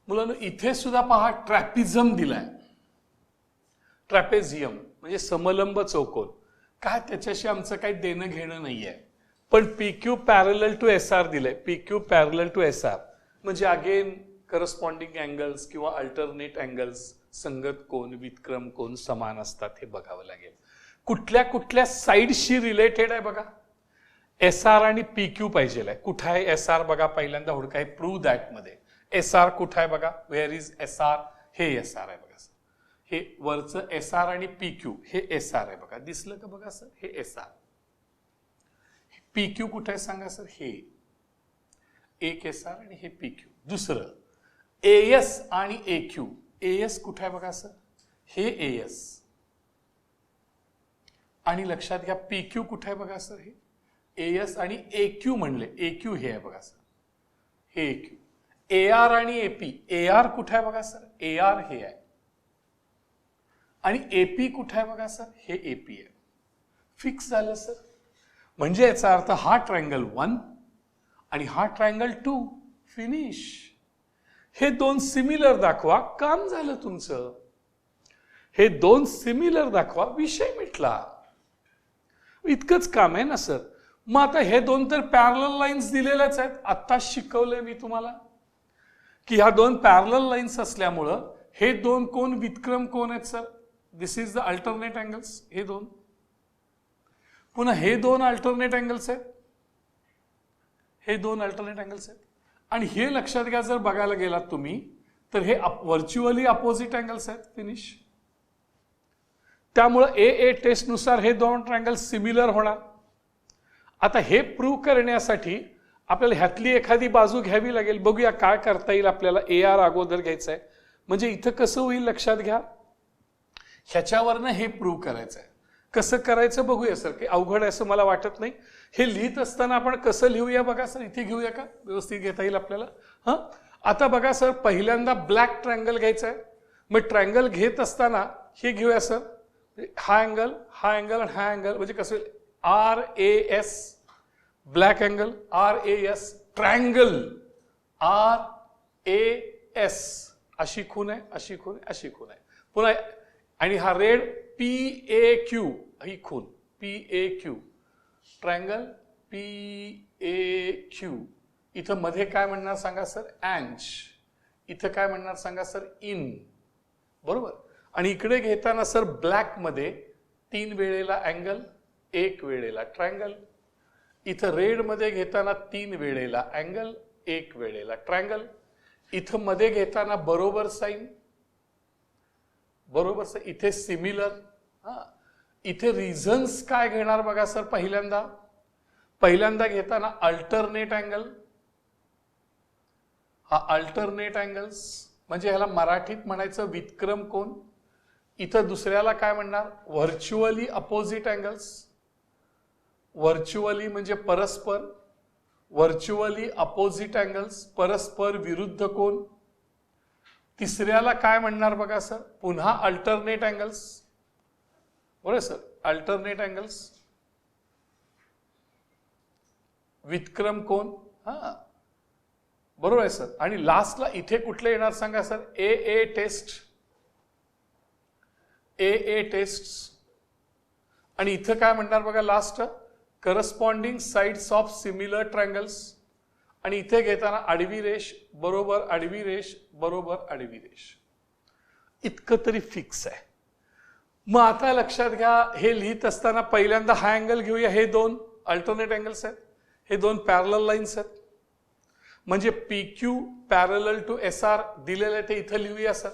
मुलांनो इथे सुद्धा पहा ट्रॅपिझम दिलाय, ट्रॅपेझियम म्हणजे समलंब चौकोन. काय त्याच्याशी आमचं काही देणं घेणं नाहीये, पण PQ पॅरलल टू SR दिलंय. PQ पॅरलल टू SR म्हणजे अगेन करस्पॉन्डिंग अँगल्स किंवा अल्टरनेट अँगल्स, संगत कोन, व्युत्क्रम कोन समान असतात हे बघावं लागेल. कुठल्या कुठल्या साइडशी रिलेटेड आहे बघा. SR आणि PQ पाहिजे. कुठं आहे SR बघा, पहिल्यांदा हुडका आहे प्रूव्ह दॅट मध्ये. SR कुठं आहे बघा, वेअर इज SR, हे SR आहे बघा. हे वरचं SR आणि PQ हे SR आहे बघा, दिसलं का बघा सर, हे SR. PQ कुठे आहे सांगा सर, हे एक SR आणि हे PQ. दुसरं AS आणि AQ. AS कुठे आहे बघा सर, हे AS. आणि लक्षात घ्या PQ कुठे आहे बघा सर, हे AS आणि AQ म्हणले. AQ हे आहे बघा सर, हे AQ. AR आणि AP. AR कुठे आहे बघा सर, AR हे आहे. आणि AP कुठे आहे बघा सर, हे AP आहे. फिक्स झालं सर. म्हणजे याचा अर्थ हा ट्रायंगल 1 आणि हा ट्रायंगल 2. फिनिश. हे दोन सिमिलर दाखवा, काम झालं तुमचं. हे दोन सिमिलर दाखवा, विषय मिटला. इतकंच काम आहे ना सर. मग आता हे दोन तर पॅरलल लाईन्स दिलेल्याच आहेत. आता शिकवलंय मी तुम्हाला की ह्या दोन पॅरलल लाईन्स असल्यामुळं हे दोन कोण व्युत्क्रम कोण आहेत sir. This is the alternate angles. हे दोन पुन्हा हे दोन अल्टरनेट अँगल्स आहेत, हे दोन अल्टरनेट अँगल्स आहेत. आणि हे लक्षात घ्या, जर बघायला गेलात तुम्ही तर हे व्हर्च्युअली अपोजिट अँगल्स आहेत. फिनिश. त्यामुळे AA टेस्ट नुसार हे दोन ट्रायंगल सिमिलर होणार. आता हे प्रूव्ह करण्यासाठी आपल्याला ह्यातली एखादी बाजू घ्यावी लागेल. बघूया काय करता येईल आपल्याला. AR अगोदर घ्यायचं आहे. म्हणजे इथं कसं होईल लक्षात घ्या, ह्याच्यावरनं हे प्रूव्ह करायचं आहे. कसं करायचं बघूया सर, की अवघड आहे असं मला वाटत नाही. हे लिहित असताना आपण कसं लिहूया बघा सर, इथे घेऊया का, व्यवस्थित घेता येईल आपल्याला. हां, आता बघा सर, पहिल्यांदा ब्लॅक ट्रायंगल घ्यायचा आहे. मग ट्रायंगल घेत असताना हे घेऊया सर, हा अँगल, हा अँगल आणि हा अँगल, म्हणजे कसं RAS black angle, RAS triangle, RAS अशी खून आहे, अशी खून आहे, अशी खून आहे. पुन्हा आणि हा रेड PAQ, ही खून PAQ ट्रायंगल PAQ. इथं मध्ये काय म्हणणार सांगा सर, अँच. इथं काय म्हणणार सांगा सर, इन. बरोबर. आणि इकडे घेताना सर ब्लॅक मध्ये 3 वेळेला अँगल, 1 वेळेला ट्रायंगल. इथं रेड मध्ये घेताना 3 वेळेला अँगल, 1 वेळेला ट्रायंगल. इथं मध्ये घेताना बरोबर साइन, बरोबर सर. इथे सिमिलर. हा, इथे रिझन्स काय घेणार बघा सर. पहिल्यांदा घेताना अल्टरनेट अँगल. हा अल्टरनेट अँगल्स म्हणजे ह्याला मराठीत म्हणायचं व्युत्क्रम कोन. इथं दुसऱ्याला काय म्हणणार, व्हर्च्युअली अपोजिट अँगल्स. व्हर्च्युअली म्हणजे परस्पर, व्हर्च्युअली अपोजिट अँगल्स, परस्पर विरुद्ध कोन. तिसऱ्याला काय म्हणणार बघा सर, पुन्हा अल्टरनेट अँगल्स. बरोबर सर, अल्टरनेट अँगल्स, व्युत्क्रम कोन. हा, बरोबर आहे सर. आणि लास्टला इथे कुठले येणार सांगा sir, AA test, AA test. आणि इथं काय म्हणणार बघा last, corresponding sides of similar triangles. आणि इथे घेताना आडवी रेष बरोबर आडवी रेष बरोबर आडवी रेष. इतकं तरी फिक्स आहे. मग आता लक्षात घ्या, हे लिहित असताना पहिल्यांदा हा अँगल घेऊया. हे दोन अल्टरनेट अँगल्स आहेत, हे दोन पॅरलल लाईन्स आहेत. म्हणजे PQ पॅरलल टू SR दिलेलं आहे, ते इथं लिहूया सर.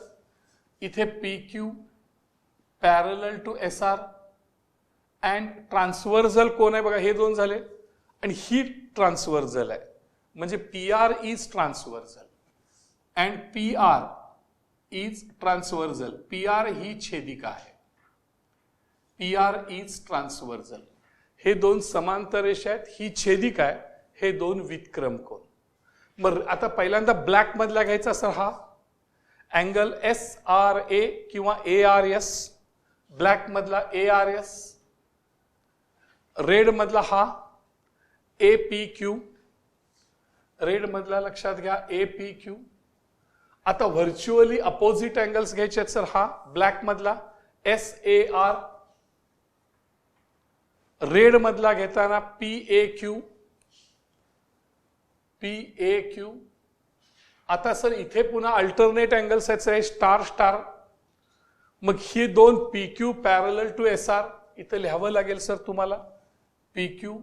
इथे PQ parallel to SR and transversal कोण आहे बघा, हे दोन झाले. आणि ही ट्रान्सव्हर्सल आहे, म्हणजे PR is transversal and PR is transversal. PR ही छेदिका आहे, PR इज ट्रान्सव्हर्सल. हे दोन समांतर रेषा आहेत, ही छेदिका आहे, हे दोन व्युत्क्रम कोन. मग आता पहिल्यांदा ब्लॅक मधला घ्यायचा सर, हा अँगल SRA किंवा ARS. ब्लॅक मधला ARS. रेड मधला हा APQ. रेड मधला लक्षात घ्या APQ. आता व्हर्च्युअली अपोजिट अँगल्स घ्यायचे आहेत सर. हा ब्लॅक मधला SAR, रेड मधला घेताना PAQ. आता सर इथे पुन्हा अल्टरनेट अँगल्स आहेत सर, स्टार स्टार. मग ही दोन PQ पॅरलल टू SR इथं लिहावं लागेल सर तुम्हाला. PQ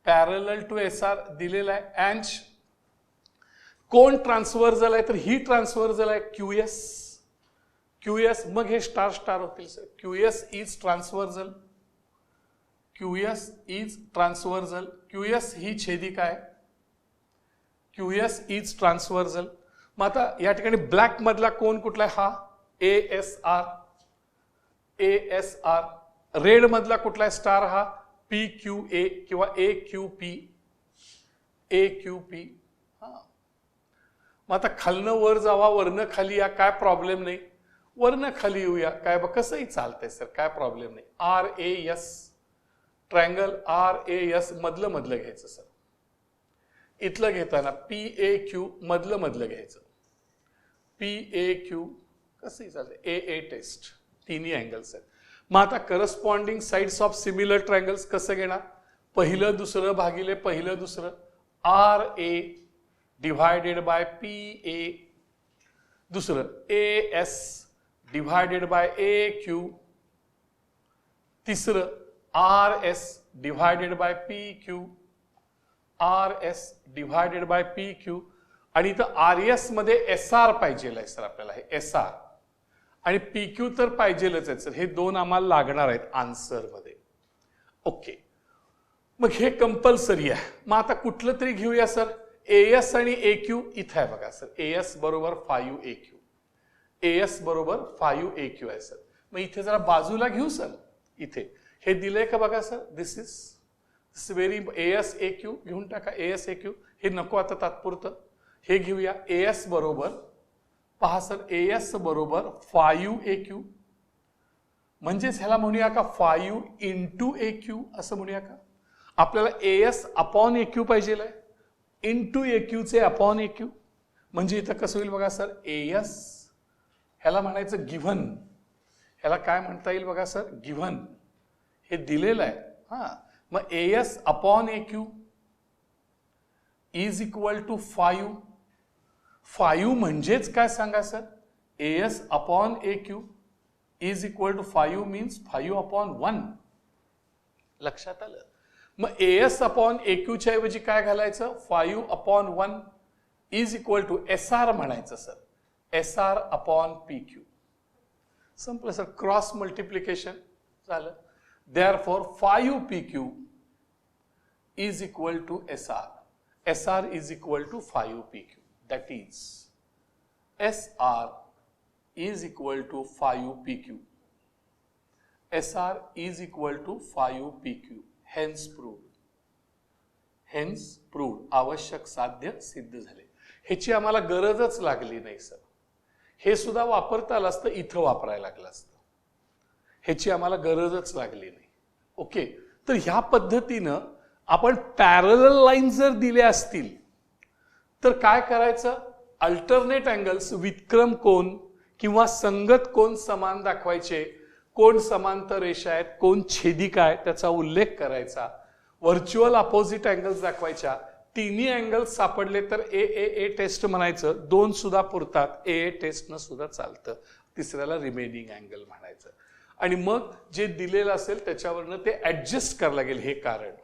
पॅरलल टू SR दिलेला आहे. अँड कोण ट्रान्सव्हर्जल आहे तर ही ट्रान्सव्हर्जल आहे QS. मग हे स्टार स्टार होतील सर. QS is ट्रान्सव्हर्जल. QS ही छेदिका आहे. QS is ट्रान्सव्हर्जल. मग आता या ठिकाणी ब्लॅक मधला कोण कुठला आहे? हा ASR. रेड मधला कुठला आहे स्टार? हा PQA किंवा AQP. हा. मग आता खालनं वर जावा, वरनं खाली या, काय प्रॉब्लेम नाही. वरनं खाली येऊया, काय कसंही चालतंय सर, काय प्रॉब्लेम नाही. RAS ट्रायंगल RAS मधलं घ्यायचं सर. इथलं घेताना PAQ मधलं घ्यायचं. PAQ कसंही चालतंय. AA टेस्ट तिन्ही अँगल्स आहेत. मग आता corresponding sides of similar triangles कसं घेणार? पहिलं दुसरं भागिले पहिलं दुसरं. RA divided by PA. दुसरं AS डिवायडेड बाय AQ. तिसरं RS divided by PQ. RS divided by PQ. आणि इथं RS मध्ये SR पाहिजे आहे सर आपल्याला. हे SR आणि PQ तर पाहिजेलच आहे सर. हे दोन आम्हाला लागणार आहेत आन्सर मध्ये. ओके, मग हे कंपल्सरी आहे. मग आता कुठलं तरी घेऊया सर. AS आणि AQ इथं आहे बघा सर. AS बरोबर 5AQ. AS बरोबर 5AQ आहे सर. मग इथे जरा बाजूला घेऊ सर. इथे हे दिलंय का बघा sir. This is very AS AQ घेऊन टाका. AS AQ हे नको आता तात्पुरतं. हे घेऊया. AS बरोबर पहा सर. AS बरोबर 5AQ. म्हणजेच ह्याला म्हणूया का 5 इंटू AQ असं म्हणूया का. आपल्याला AS अपॉन AQ पाहिजे इंटू AQ चे अपॉन AQ. म्हणजे इथं कसं होईल बघा सर. AS ह्याला म्हणायचं गिव्हन. ह्याला काय म्हणता येईल बघा सर. गिव्हन हे दिलेलं आहे. हा, मग AS upon AQ is equal to 5. 5 म्हणजेच काय सांगा sir. AS upon AQ is equal to 5 means 5 upon 1. लक्षात आलं. मग AS अपॉन AQ च्या ऐवजी काय घालायचं. 5 upon 1 is equal to SR म्हणायचं सर. SR upon PQ. संपलं सर. क्रॉस मल्टिप्लिकेशन झालं. Therefore 5PQ is equal to SR. SR is equal to 5PQ. That is SR is equal to 5PQ. SR is equal to 5PQ. Hence proved. Hence proved. आवश्यक साध्य सिद्ध झाले. ह्याची आम्हाला गरजच लागली नाही सर. हे सुद्धा वापरता आलं असतं, इथं वापरायला लागलं असतं. ह्याची आम्हाला गरजच लागली नाही. ओके, तर ह्या पद्धतीनं आपण पॅरलल लाईन जर दिल्या असतील तर काय करायचं. अल्टरनेट अँगल्स वितक्रम कोन किंवा संगत कोन समान दाखवायचे. कोण समांतर रेषा आहेत, कोण छेदिका आहे त्याचा उल्लेख करायचा. व्हर्च्युअल अपोजिट अँगल्स दाखवायच्या. तिन्ही अँगल्स सापडले तर ए टेस्ट म्हणायचं. दोन सुद्धा पुरतात. ए टेस्टनं सुद्धा चालतं. तिसऱ्याला रिमेनिंग अँगल म्हणायचं. आणि मग जे दिलेलं असेल त्याच्यावरनं ते ऍडजस्ट करायला लागेल. हे कारण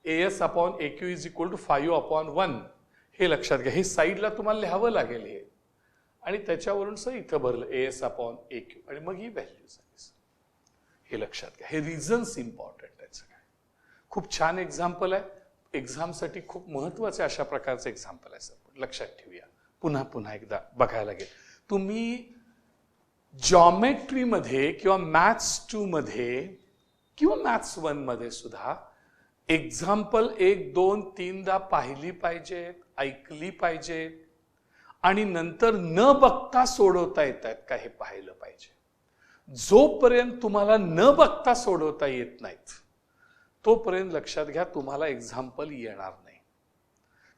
AS upon AQ is equal to 5 upon 1 हे लक्षात घ्या. हे साईडला तुम्हाला लिहावं लागेल हे. आणि त्याच्यावरून सर इथं भरलं AS अपॉन AQ आणि मग ही व्हॅल्यू झाली. हे लक्षात घ्या. हे रिझन्स इम्पॉर्टंट आहे. खूप छान एक्झाम्पल आहे. एक्झामसाठी खूप महत्वाचे अशा प्रकारचे एक्झाम्पल आहे सर. लक्षात ठेवूया. पुन्हा एकदा बघायला लागेल. तुम्ही जॉमेट्रीमध्ये किंवा मॅथ्स 2 मध्ये किंवा मॅथ्स 1 मध्ये सुद्धा एक्झाम्पल 1, 2, 3दा पाहिली पाहिजेत, ऐकली पाहिजेत आणि नंतर न बघता सोडवता येत आहेत का हे पाहिलं पाहिजे. जोपर्यंत तुम्हाला न बघता सोडवता येत नाहीत तोपर्यंत लक्षात घ्या तुम्हाला एक्झाम्पल येणार नाही.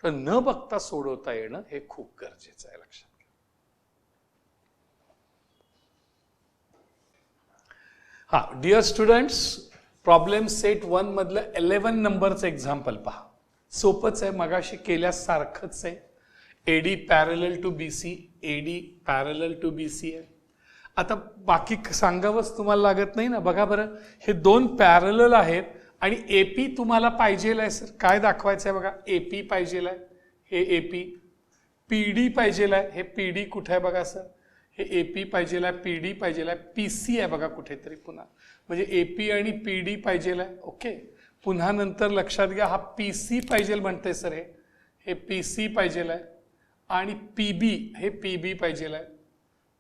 तर न बघता सोडवता येणं हे खूप गरजेचं आहे. लक्षात घ्या. हा डिअर स्टुडंट्स, प्रॉब्लेम सेट 1 मधलं 11 नंबरचं एक्झाम्पल पहा. सोपंच आहे, मगाशी केल्यासारखंच आहे. AD parallel to BC, AD parallel to BC आहे. आता बाकी सांगावंच तुम्हाला लागत नाही ना. बघा बरं, हे दोन पॅरलल आहेत आणि एपी तुम्हाला पाहिजेल आहे. सर काय दाखवायचं आहे बघा, एपी पाहिजेल आहे, हे एपी. पीडी पाहिजेल आहे, हे पीडी कुठे आहे बघा सर, हे एपी पाहिजेल आहे, पीडी पाहिजेल आहे, पीसी आहे बघा कुठेतरी पुन्हा. म्हणजे एपी आणि पीडी पाहिजेल आहे. ओके, पुन्हा नंतर लक्षात घ्या, हा पीसी पाहिजेल म्हणते सर, हे पीसी पाहिजेल आहे आणि पीबी, हे पीबी पाहिजेल आहे.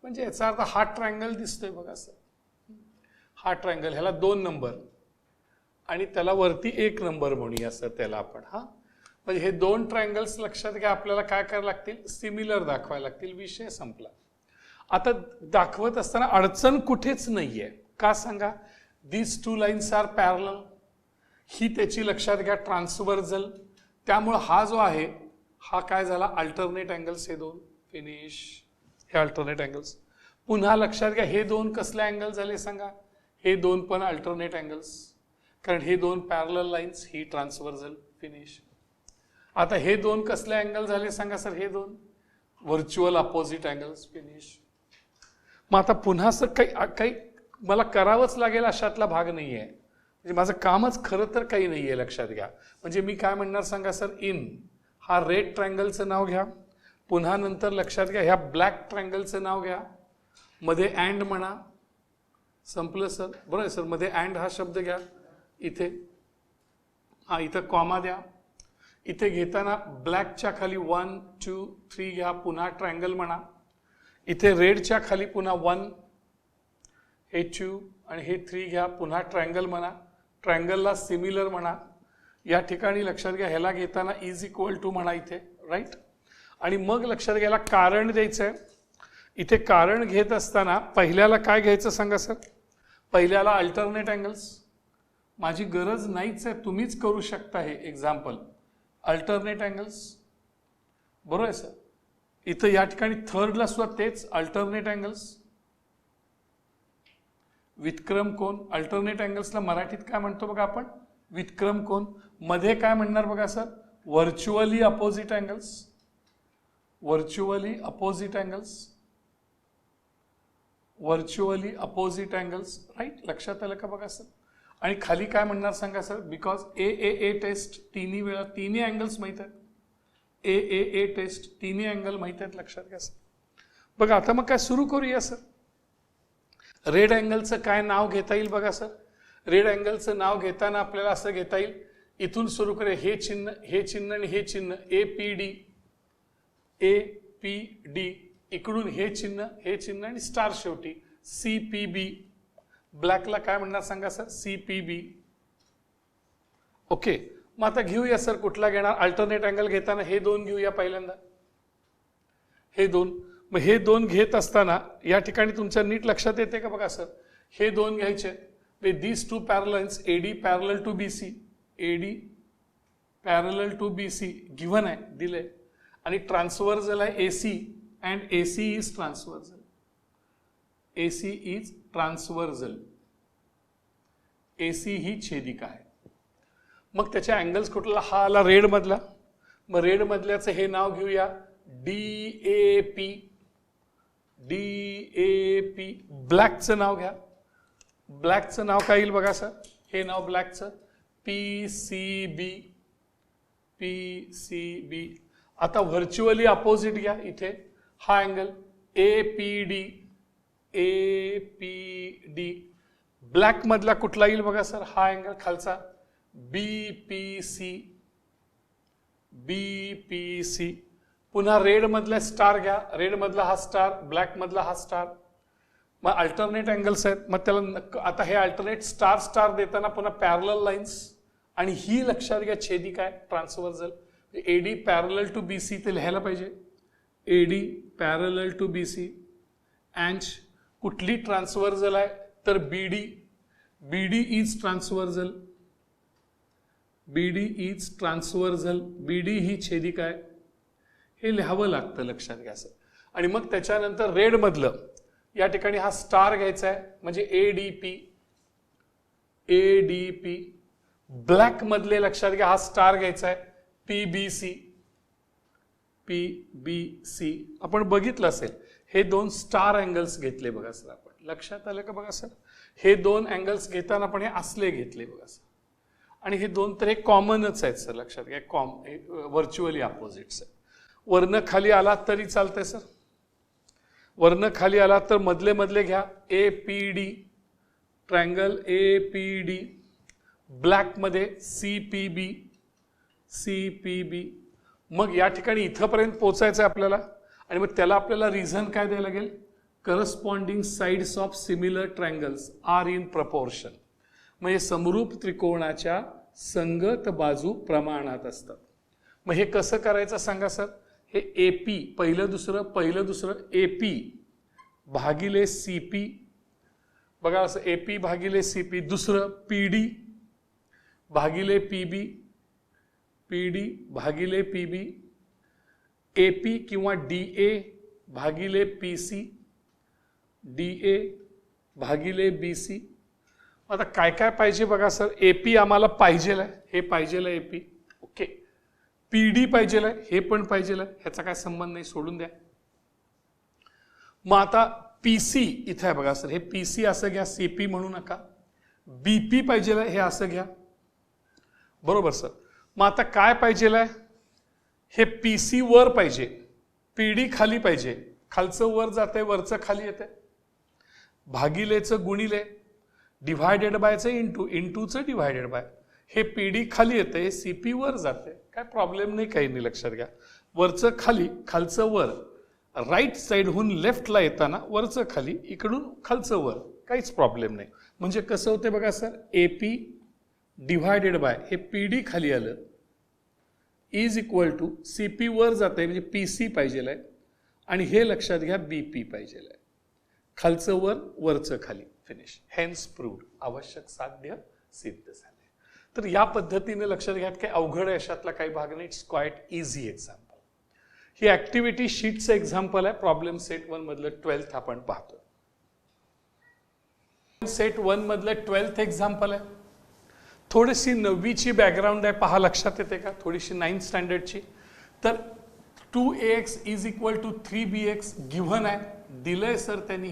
म्हणजे याचा अर्थ हा ट्रायंगल दिसतोय बघा सर, हा ट्रायंगल, ह्याला 2 नंबर आणि त्याला वरती 1 नंबर म्हणूया सर त्याला आपण. हा म्हणजे हे 2 ट्रायंगल्स लक्षात घ्या, आपल्याला काय करायला लागतील, सिमिलर दाखवायला लागतील. विषय संपला. आता दाखवत असताना अडचण कुठेच नाहीये. का सांगा, दीज 2 लाईन्स आर पॅरलल, ही त्याची लक्षात घ्या ट्रान्सव्हर्जल. त्यामुळे हा जो आहे हा काय झाला, अल्टरनेट अँगल्स. हे 2 फिनिश, हे अल्टरनेट अँगल्स. पुन्हा लक्षात घ्या, हे 2 कसले अँगल झाले सांगा, हे 2 पण अल्टरनेट अँगल्स, कारण हे 2 पॅरलल लाईन्स, ही ट्रान्सव्हर्जल. फिनिश. आता हे 2 कसले अँगल झाले सांगा सर, हे 2 व्हर्च्युअल अपोजिट अँगल्स. फिनिश. मग आता पुन्हा सर काही मला करावंच लागेल अशातला भाग नाही आहे. म्हणजे माझं कामच खरं तर काही नाही आहे, लक्षात घ्या. म्हणजे मी काय म्हणणार सांगा सर, इन हा रेड ट्रायंगलचं नाव घ्या, पुन्हा नंतर लक्षात घ्या ह्या ब्लॅक ट्रायंगलचं नाव घ्या, मध्ये अँड म्हणा. संपलं सर, बरोबर आहे सर. मध्ये अँड हा शब्द घ्या इथे, हा इथं कॉमा द्या. इथे घेताना ब्लॅकच्या खाली 1 2 3 घ्या, पुन्हा ट्रायंगल म्हणा. इथे रेडच्या खाली पुन्हा 1, हे 2 आणि हे 3 घ्या, पुन्हा ट्रायंगल म्हणा. ट्रायंगलला सिमिलर म्हणा. या ठिकाणी लक्षात घ्या, ह्याला घेताना इज इक्वल टू म्हणा इथे, राईट. आणि मग लक्षात घ्यायला कारण द्यायचं आहे. इथे कारण घेत असताना पहिल्याला काय घ्यायचं सांगा सर, पहिल्याला अल्टरनेट अँगल्स. माझी गरज नाहीच आहे, तुम्हीच करू शकता हे एक्झाम्पल. अल्टरनेट अँगल्स, बरोबर आहे सर. इथं या ठिकाणी थर्डला सुद्धा तेच अल्टरनेट अँगल्स. वितक्रम कोन, अल्टरनेट अँगल्सला मराठीत काय म्हणतो बघा आपण, वितक्रम कोन. मध्ये काय म्हणणार बघा sir, virtually opposite angles, virtually opposite angles, virtually opposite angles, right. लक्षात आलं का बघा सर. आणि खाली काय म्हणणार सांगा सर, बिकॉज ए टेस्ट तिन्ही वेळा, तिन्ही अँगल्स माहीत आहेत. ए टेस्ट तिन्ही अँगल माहीत आहेत, लक्षात घ्या सर. बघा आता मग काय सुरू करूया सर. रेड अँगलचं काय नाव घेता येईल बघा सर. रेड अँगलचं नाव घेताना आपल्याला असं घेता येईल, इथून सुरू करूया, हे चिन्ह, हे चिन्ह आणि हे चिन्ह, ए पी डी. इकडून हे चिन्ह आणि स्टार शेवटी, सी पी बी. ब्लॅकला काय म्हणणार सांगा सर, सी पी बी. ओके, मग आता घेऊया सर कुठला घेणार. अल्टरनेट अँगल घेताना हे 2 घेऊया पहिल्यांदा, हे 2. मग हे 2 घेत असताना या ठिकाणी तुमच्या नीट लक्षात येते का बघा सर, हे 2 घ्यायचे. These 2 parallels, AD parallel to BC, AD parallel to BC given आहे, दिले. आणि ट्रान्सव्हर्जल आहे AC, and AC is transversal, AC is transversal. AC ही छेदिका आहे. मग त्याच्या अँगल्स कुठला, हा आला रेड मधला. मग रेड मधल्याचं हे नाव घेऊया, DAP. DAP. ब्लॅकचं नाव घ्या, ब्लॅकचं नाव काय येईल बघा सर, हे नाव ब्लॅकचं, PCB, PCB. आता व्हर्च्युअली अपोजिट घ्या, इथे हा अँगल APD, APD. ब्लॅक मधला कुठला येईल बघा सर, हा अँगल खालचा, BPC, BPC. पुन्हा रेड मधला स्टार घ्या, रेड मधला हा स्टार, ब्लॅक मधला हा स्टार. मग अल्टरनेट अँगल्स आहेत. मग त्याला आता हे अल्टरनेट स्टार स्टार देताना पुन्हा पॅरलल लाईन्स, आणि ही लक्षात घ्या छेदिका आहे, transversal. AD parallel to BC ते लिहायला पाहिजे, AD parallel to BC. And कुठली ट्रान्सव्हर्जल आहे तर बीडी, बीडी इज ट्रान्सव्हर्जल, बीडी इज ट्रान्सव्हर्जल. बीडी ही छेदिका आहे, हे लिहावं लागतं, लक्षात घ्या सर. आणि मग त्याच्यानंतर रेड मधलं या ठिकाणी हा स्टार घ्यायचा आहे, म्हणजे ADP, ADP. ब्लॅक मधले लक्षात घ्या, हा स्टार घ्यायचा आहे, PBC. PBC आपण बघितलं असेल, हे दोन स्टार अँगल्स घेतले बघा सर. आपण लक्षात आलं का बघा सर, हे दोन अँगल्स घेताना आपण हे असले घेतले बघा सर. आणि हे दोन तर हे कॉमनच आहेत सर, लक्षात घ्या, व्हर्च्युअली अपोजिट्स आहेत. वर्ण खाली आला तरी चालतंय सर, वर्ण खाली आला तर मधले मधले घ्या, APD, ट्रायंगल APD. ब्लॅक मध्ये CPB, CPB. मग या ठिकाणी इथंपर्यंत पोहोचायचं आहे आपल्याला, आणि मग त्याला आपल्याला रिझन काय द्यायला लागेल, corresponding sides of similar triangles are in proportion. म्हणजे समरूप त्रिकोणाच्या संगत बाजू प्रमाणात असतात. मग हे कसं करायचं सांगा सर. हे AP पहिलं दुसरं AP भागिले CP बघा असं, AP भागिले CP. दुसरं PD भागिले PB, PD भागिले PB. AP किंवा DA भागिले PC, DA भागिले BC. आता काय काय पाहिजे बघा सर. AP आम्हाला पाहिजेल आहे, हे पाहिजेल आहे AP, ओके. PD पाहिजेल आहे, हे पण पाहिजेल आहे, ह्याचा काय संबंध नाही, सोडून द्या. मग आता PC इथे आहे बघा सर, हे PC असं घ्या, CP म्हणू नका. BP पाहिजेल आहे, हे असं घ्या, बरोबर सर. मग आता काय पाहिजेल आहे, हे PC वर पाहिजे, PD खाली पाहिजे. खालचं वर जाते, वरचं खाली येते. भागिलेचं गुणिले, डिव्हायडेड बायचं इंटू, इंटूचं डिव्हायडेड बाय. हे PD खाली येते, हे CP वर जाते, काय प्रॉब्लेम नाही, काही नाही, लक्षात घ्या. वरचं खाली, खालचं वर. राईट साईडहून लेफ्टला येताना वरचं खाली, इकडून खालचं वर, काहीच प्रॉब्लेम नाही. म्हणजे कसं होते बघा सर, AP डिव्हायडेड बाय, हे PD खाली आलं, इज इक्वल टू CP वर जाते, म्हणजे PC पाहिजेल आहे, आणि हे लक्षात घ्या BP पाहिजेल आहे. खालचं वर, वरचं खाली, फिनिश. हेन्स प्रूव्ड, आवश्यक साध्य सिद्ध झाले. तर या पद्धतीने लक्षात घ्या, काही अवघड अशातला काही भाग नाही, इट्स क्वाईट इझी एक्झाम्पल. ही ऍक्टिव्हिटी शीटचं एक्झाम्पल आहे. प्रॉब्लेम सेट 1 मधलं 12th आपण पाहतो. सेट 1 मधलं 12th एक्झाम्पल आहे. थोडीशी 9वीची बॅकग्राऊंड आहे, पहा लक्षात येते का, थोडीशी 9th स्टँडर्डची. तर 2ax is equal to 3bx given आहे, दिलंय सर त्यांनी,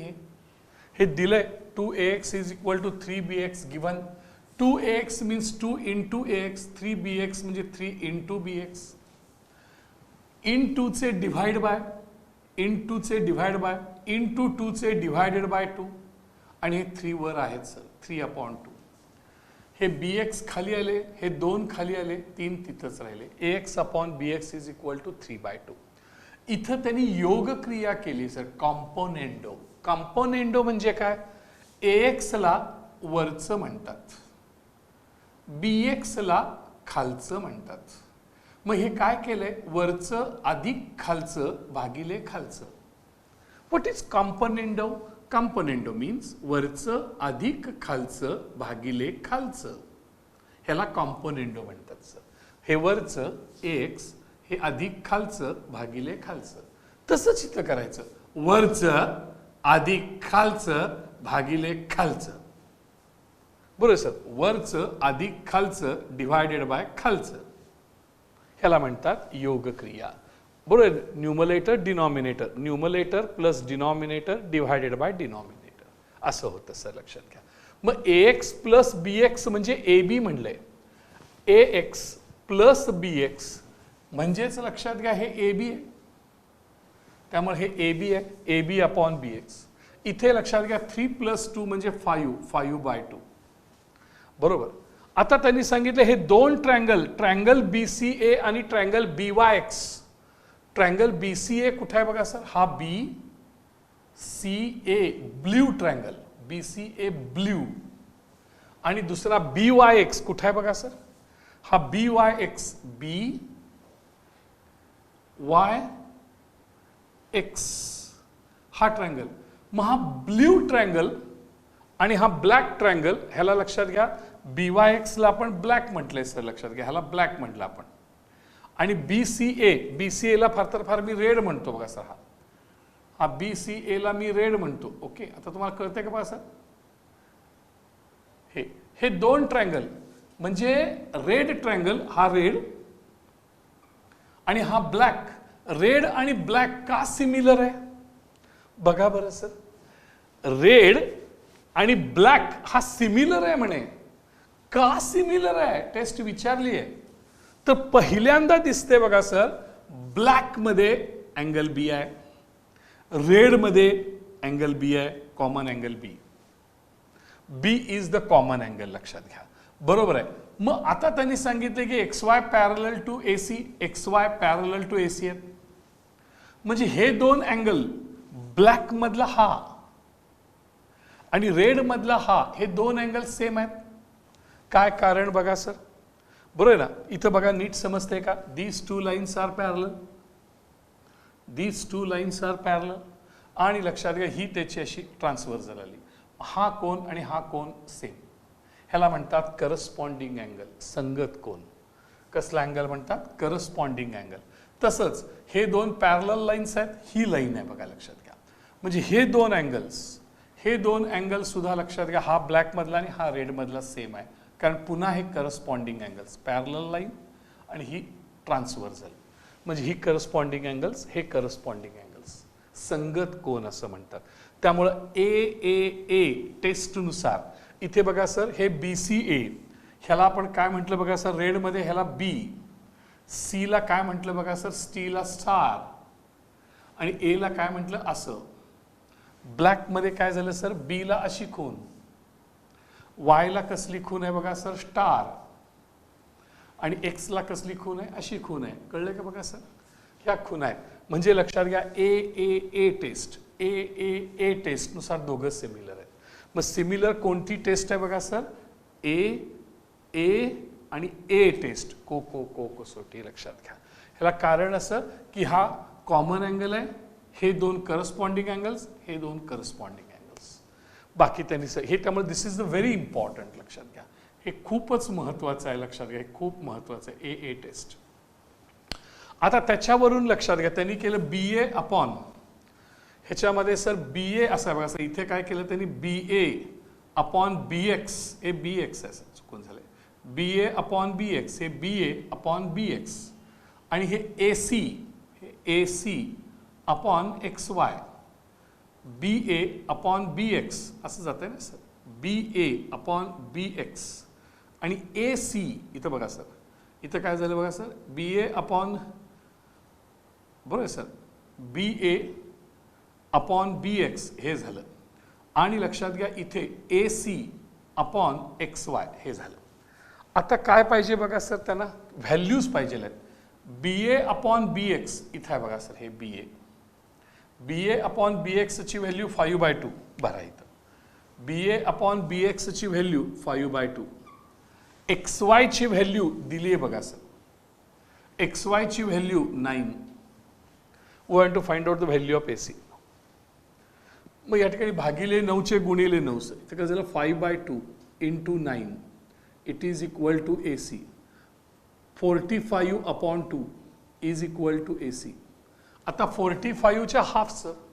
हे दिलंय. 2ax is equal to 3bx given. 2ax means 2 into ax, 3bx म्हणजे 3 इंटू bx. इंटू चे डिव्हाइड बाय, इंटू चे डिव्हाइड बाय, इंटू 2 चे डिव्हायडेड बाय 2, आणि हे 3 वर आहेत सर, 3/2. हे bx खाली आले, हे 2 खाली आले, 3 तिथंच राहिले. ax/bx is equal to 3/2. इथं त्यांनी योग क्रिया केली सर, कॉम्पोनेंडो. कॉम्पोनेंडो म्हणजे काय, ax ला वरचं म्हणतात, bx ला खालचं म्हणतात. मग हे काय केलंय, वरचं अधिक खालचं भागिले खालचं. What is componendo. Componendo means वरचं अधिक खालचं भागिले खालचं, ह्याला कॉम्पोनेंडो म्हणतात सर. हे वरचं ax, हे अधिक खालचं भागिले खालचं. तसंच इथं करायचं, वरचं अधिक खालचं भागिले खालचं, बरोबर सर. वरचं अधिक खालचं डिव्हायडेड बाय खालचं, ह्याला म्हणतात योग क्रिया, बरोबर. Numerator denominator, numerator plus denominator divided by denominator, असं होतं सर, लक्षात घ्या. मग ax प्लस bx म्हणजे AB म्हणलंय, ax प्लस bx म्हणजेच लक्षात घ्या हे AB आहे, त्यामुळे हे AB आहे, AB/bx. इथे लक्षात घ्या 3 + 2 म्हणजे 5, 5/2, बरोबर. आता त्यांनी सांगितलं हे दोन ट्रायंगल, ट्रायंगल BCA आणि ट्रायंगल BYX. ट्रायंगल BCA कुठे आहे बघा सर, हा BCA blue triangle, BCA blue. आणि दुसरा BYX कुठे आहे बघा सर, हा BYX, BYX हा ट्रायंगल. मग हा ब्ल्यू ट्रायंगल आणि हा ब्लॅक ट्रायंगल, ह्याला लक्षात घ्या BYX ला आपण ब्लॅक म्हटलंय सर, लक्षात घ्या, ह्याला ब्लॅक म्हटलं आपण. आणि BCA ला फार तर फार मी रेड म्हणतो बघा सर, हा BCA ला मी रेड म्हणतो, ओके. आता तुम्हाला कळतंय का बघा सर, हे दोन ट्रायंगल म्हणजे रेड ट्रायंगल, हा रेड आणि हा ब्लॅक. रेड आणि ब्लॅक का सिमिलर आहे बघा बरं सर. रेड आणि ब्लॅक हा सिमिलर आहे म्हणे. का सिमिलर आहे टेस्ट विचारली आहे. तर पहिल्यांदा दिसते बघा सर, ब्लॅक मध्ये अँगल बी आहे, रेड मध्ये अँगल बी आहे, common angle B. B is the common angle, लक्षात घ्या. बरोबर आहे. मग आता त्यांनी सांगितले की X Y parallel to AC, X Y parallel to AC आहेत. म्हणजे हे दोन अँगल, ब्लॅक मधला हा आणि रेड मधला हा, हे दोन अँगल सेम आहेत. काय कारण बघा सर. बरोबर आहे ना. इथं बघा नीट समजते का. These two lines are parallel, these two lines are parallel. आणि लक्षात घ्या ही त्याची अशी ट्रान्सव्हर्सल आली. हा कोन आणि हा कोन सेम. ह्याला म्हणतात करस्पॉन्डिंग अँगल, संगत कोन. कसला अँगल म्हणतात, करस्पॉन्डिंग अँगल. तसंच हे दोन पॅरलल लाईन्स आहेत, ही लाईन आहे बघा, लक्षात घ्या. म्हणजे हे दोन अँगल्स, हे दोन अँगल सुद्धा लक्षात घ्या, हा ब्लॅक मधला आणि हा रेड मधला सेम आहे. कारण पुन्हा हे करस्पॉन्डिंग अँगल्स, पॅरलल लाईन आणि ही ट्रान्सव्हर्सल. म्हणजे ही करस्पॉन्डिंग अँगल्स, हे करस्पॉन्डिंग अँगल्स, संगत कोन असं म्हणतात. त्यामुळं ए टेस्टनुसार इथे बघा सर, हे BCA ह्याला आपण काय म्हटलं बघा सर, रेड मध्ये ह्याला B, C ला काय म्हटलं बघा सर, स्टीला स्टार, आणि A ला काय म्हटलं असं. ब्लॅक मध्ये काय झालं सर, B ला अशी खून, Y ला कसली खून आहे बघा सर, स्टार, आणि X ला कसली खून आहे, अशी खून आहे. कळलं का बघा सर. ह्या खून आहेत. म्हणजे लक्षात घ्या ए टेस्ट, ए टेस्ट नुसार दोघं सिमिलर आहेत. मग सिमिलर कोणती टेस्ट आहे बघा सर, ए आणि ए टेस्ट, को कसोटी. लक्षात घ्या. ह्याला कारण असं की हा कॉमन अँगल आहे, हे दोन करस्पॉन्डिंग अँगल्स, हे दोन करस्पॉन्डिंग अँगल्स. बाकी त्यांनी हे, त्यामुळे दिस इज द व्हेरी इम्पॉर्टंट. लक्षात घ्या, हे खूपच महत्वाचं आहे. लक्षात घ्या, हे खूप महत्वाचं आहे ए टेस्ट. आता त्याच्यावरून लक्षात घ्या, त्यांनी केलं BA अपॉन, ह्याच्यामध्ये सर BA असं आहे बघा सर. इथे काय केलं त्यांनी, BA अपॉन BX, हे BX आहे सर, चुकून झालंय. BA अपॉन BX, हे BA अपॉन BX, आणि हे AC upon XY, BA upon BX असं जात आहे ना सर. BA अपॉन BX आणि AC इथं बघा सर, इथं काय झालं बघा सर, BA अपॉन, बरोबर सर, BA अपॉन BX हे झालं. आणि लक्षात घ्या इथे AC अपॉन XY हे झालं. आता काय पाहिजे बघा सर, त्यांना व्हॅल्यूज पाहिजे आहेत. BA अपॉन BX इथं आहे बघा सर, हे BA अपॉन BX ची व्हॅल्यू 5/2 भरा इथं. BA अपॉन BX ची व्हॅल्यू 5/2. XY ची व्हॅल्यू दिली आहे बघा सर, XY ची value 9. We want to find out the value of AC. मग या ठिकाणी भागिले 9 गुणिले 9 सर, इथं काय झालं, 5/2 into 9 it is equal to AC. 45 upon 2 is equal to AC. आता 45च्या हाफ सर,